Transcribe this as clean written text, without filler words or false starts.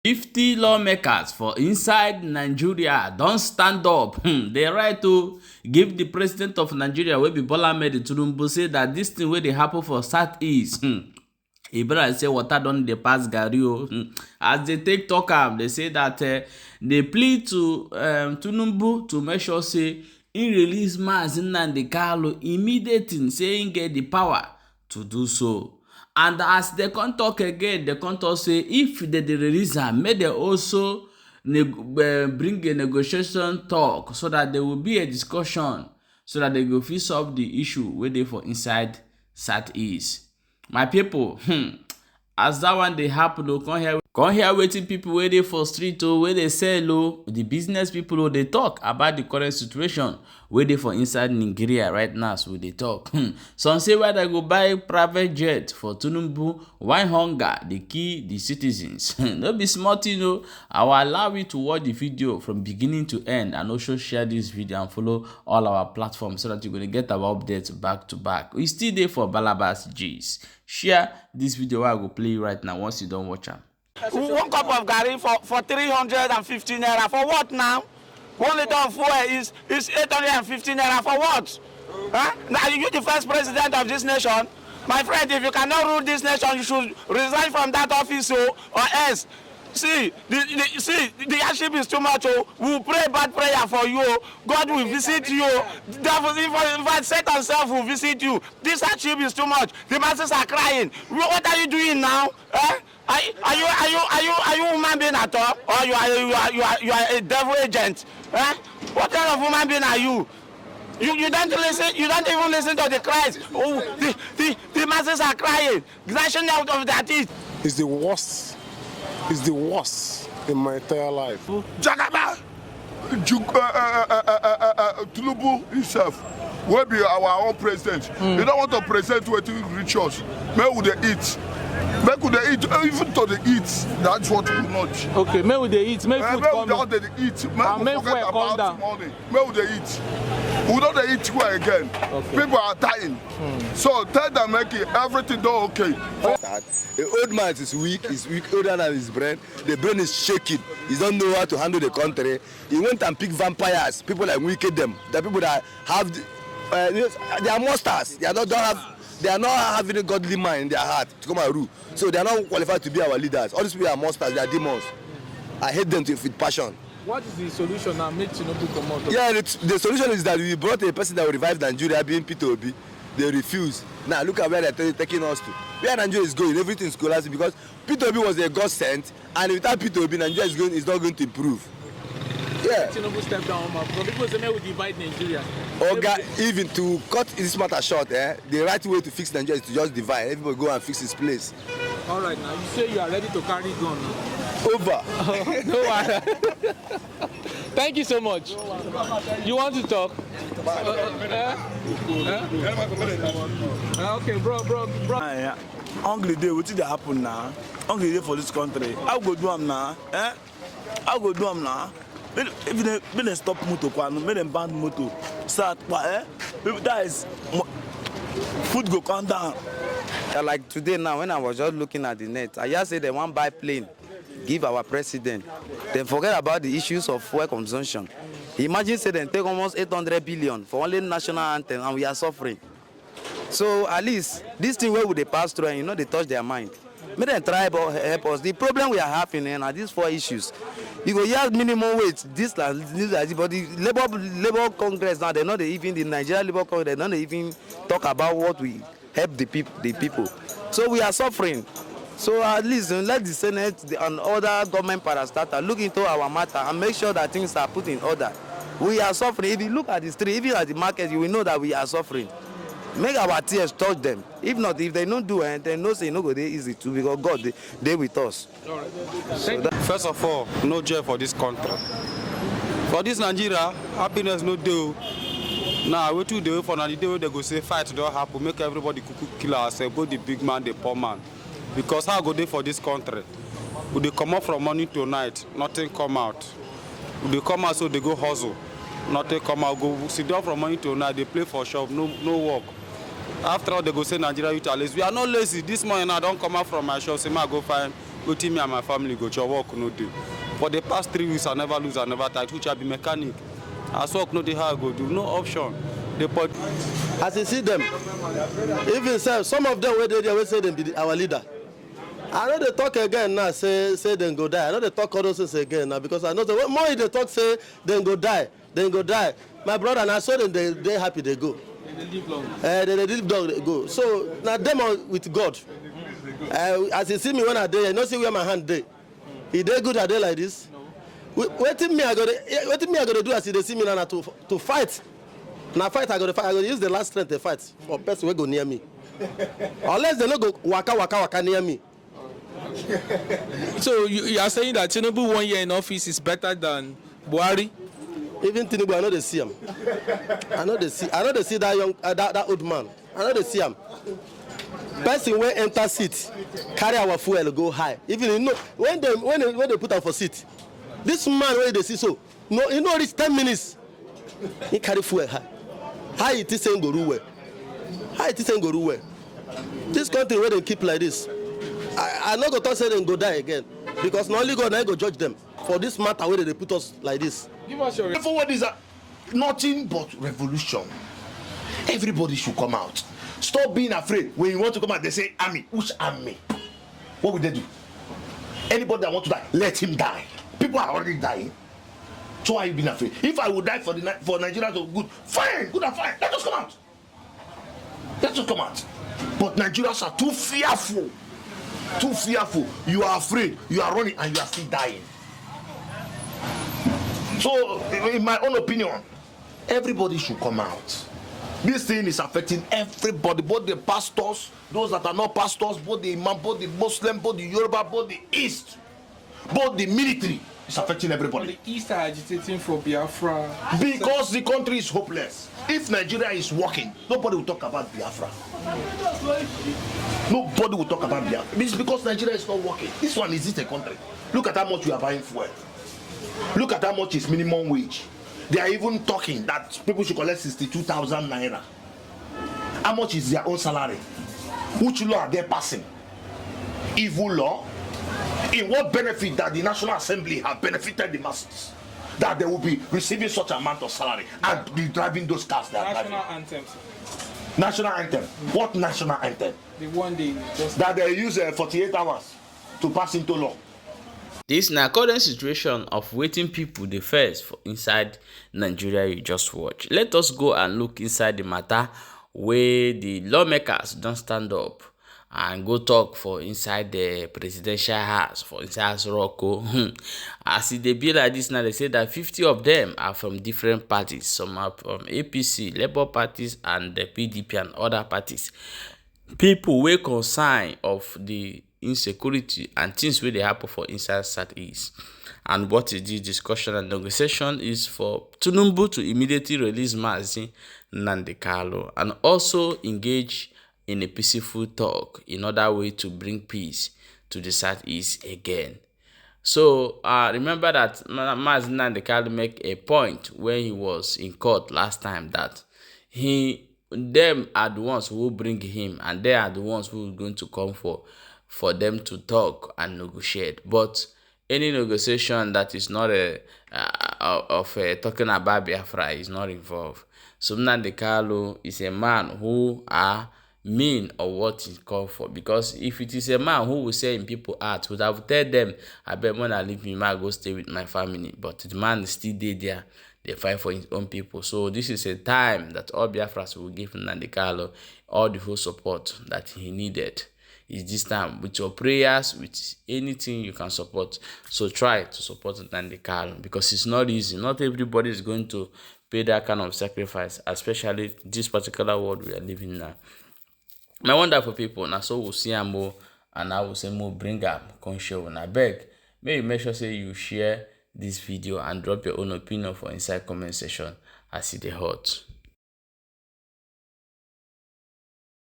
50 lawmakers for inside Nigeria don't stand up. They right to give the president of Nigeria, wey be Bola Ahmed Tinubu, say that this thing wey dey happen for Southeast, e be like say water don dey pass garri o. As they take talk am, they say that they plead to Tinubu to make sure say he release Mazi Nnamdi Kanu immediately, say he get the power to do so. And as they come talk again, they come talk say if they release am, may they also bring a negotiation talk so that there will be a discussion so that they go fit solve the issue wey dey for inside Southeast. My people, as that one dey happen o, come hear wetin people wey dey for street o, wey dey sell o, the business people o, dey talk about the current situation wey dey for inside Nigeria right now. So we dey talk. Some say whether they go buy private jet for Tinubu, why hunger dey kill the citizens. No be small thing o. I will allow you to watch the video from beginning to end and also share this video and follow all our platforms so that you're going to get our updates back to back. We still there for Balabas G's. Share this video I will play right now once you don't watch am. 1 cup of garri for 350 naira. For what now? 1 liter of fuel is 850 naira. For what? Huh? Now you the first president of this nation. My friend, if you cannot rule this nation, you should resign from that office or else. See, the hardship is too much. Oh, we will pray bad prayer for you. God will visit you. The devil, in fact, Satan self will visit you. This hardship is too much. The masses are crying. What are you doing now? Eh? Are you human being at all, or you are a devil agent? Eh? What kind of human being are you? You don't listen. You don't even listen to the cries. Oh, the masses are crying, gnashing out of their teeth. It's the worst. It's the worst in my entire life. Jagaba, Tinubu himself will be our own president. You don't want to present what you reach us. Where would they eat? Where could they eat? Even to the eat, that's what we want. Okay, where would they eat? Make food come. Where would they eat? Where forget about money. Where would they eat? We don't eat where again. Okay. People are dying. So tell them make everything do okay. The old man is weak, older than his brain. The brain is shaking. He don't know how to handle the country. He went and picked vampires, people like wicked them. The people that have, they are monsters. They are not having a godly mind in their heart to come and rule. So they are not qualified to be our leaders. All these people are monsters, they are demons. I hate them with passion. What is the solution now? Make Tinubu come out? Yeah, the solution is that we brought a person that will revive Nigeria, being P2B. They refuse. Now look at where they're taking us to. Where Nigeria is going, everything is collapsing because P2B was a God sent, and without P2B, Nigeria is not going to improve. Yeah. Tinubu step down, but people say we divide Nigeria. Even to cut this matter short, the right way to fix Nigeria is to just divide. Everybody go and fix his place. All right, now you say you are ready to carry gun. Over. No worry. Thank you so much. You want to talk? Okay, bro. Hungry day, what did happen now? Hungry day for this country. How go do them now? How go do them now? If they stop motor, make them ban motor. Start, that is food go come down. Like today now, when I was just looking at the net, I just say they want buy plane, give our president. Then forget about the issues of fuel consumption. Imagine say they take almost 800 billion for only national anthem, and we are suffering. So at least this thing where would they pass through, and they touch their mind. Make them try to help us. The problem we are having are these 4 issues. You go hear minimum wage, this but the Labour Congress now, they're not even the Nigerian Labour Congress, they're not even talk about what we help the people. So we are suffering. So at least let the Senate and other government parastatals look into our matter and make sure that things are put in order. We are suffering. If you look at the street, even at the market, you will know that we are suffering. Make our tears touch them. If not, if they don't do it, then no say no go dey easy too, because God they with us. First of all, no joy for this country. For this Nigeria, happiness no deal. Now we too dey for now the day they go say fight don't happen, make everybody kill ourselves, both the big man, the poor man. Because how go dey for this country? We dey come out from morning to night, nothing come out. We dey come out so they go hustle, nothing come out. Go sit down from morning to night, they play for shop, no work. After all, they go say Nigeria youth are lazy. We are not lazy. This morning I don't come out from my shop, say I go find wetin me and my family go chop, work no dey. For the past 3 weeks, I never lose, I never tight, which I be mechanic. As work no dey, how I go do? No option. As you see them, even some of them where they say them be our leader. I know they talk again now, say then go die. I know they talk all those things again now because I know the more they talk, say then go die. My brother, and I saw them, they happy they go. They live long. They live long, they go. So now them are with God. As you see me when I day, I know see where my hand day. He day good a day like this. No. Waiting me I go to do as they see me now to fight. Now fight I go to fight. I go to use the last strength to fight for person will go near me. Unless they don't go waka near me. So you are saying that Tinubu 1 year in office is better than Buhari? Even Tinubu, I know they see him. I know they see that young that old man. I know they see him. Person when enter seat, carry our fuel go high. Even you know when they put out for seat, this man where they see so no, you know it's 10 minutes. He carry fuel high. How it is saying go well. How it is saying go well. This country where they keep like this. I not go to say them go die again because not only God I go judge them for this matter where they put us like this. Give us your forward is nothing but revolution. Everybody should come out. Stop being afraid. When you want to come out, they say army. Which army? What will they do? Anybody that want to die, let him die. People are already dying. So why are you being afraid? If I would die for Nigeria to good, fine, good and fine. Let us come out. Let us come out. But Nigerians are too fearful. Too fearful. You are afraid. You are running and you are still dying. So, in my own opinion, everybody should come out. This thing is affecting everybody, both the pastors, those that are not pastors, both the imam, both the Muslim, both the Yoruba, both the East, both the military. It's affecting everybody. The East are agitating for Biafra. Because the country is hopeless. If Nigeria is working, nobody will talk about Biafra. Nobody will talk about Biafra. It's because Nigeria is not working. This one is it a country? Look at how much we are buying fuel. Look at how much is minimum wage. They are even talking that people should collect 62,000 naira. How much is their own salary? Which law are they passing? Evil law? In what benefit that the National Assembly have benefited the masses? That they will be receiving such amount of salary and be driving those cars that are driving. National anthem. National anthem. What national anthem? The one they just that they use 48 hours to pass into law. This na current situation of waiting people dey face for inside Nigeria you just watch. Let us go and look inside the matter where the lawmakers don stand up and go talk for inside the presidential house, for inside Rocco. As e dey be like this now, they say that 50 of them are from different parties. Some are from APC, Labour parties, and the PDP and other parties. People wey concern of the insecurity and things wey dey happen for inside Southeast. And what is this discussion and negotiation is for Tinubu to immediately release Mazi Nnamdi Kanu and also engage in a peaceful talk in order way to bring peace to the Southeast again. So remember that Mazi Nnamdi Kanu make a point when he was in court last time that them are the ones who will bring him and they are the ones who are going to come for them to talk and negotiate. But any negotiation that is not talking about Biafra is not involved. So Nnamdi Kanu is a man who are mean of what he called for, because if it is a man who will say in people heart, would have tell them, I bet when I leave me, I go stay with my family. But the man is still there. They fight for his own people. So this is a time that all Biafras will give Nnamdi Kanu all the whole support that he needed. Is this time with your prayers, with anything you can support. So try to support Nnamdi Kanu because it's not easy. Not everybody is going to pay that kind of sacrifice, especially this particular world we are living now. My wonderful people, now so we'll see more, and I will say more bring up conscious when I beg. May you make sure say you share this video and drop your own opinion for inside comment section as it is hot.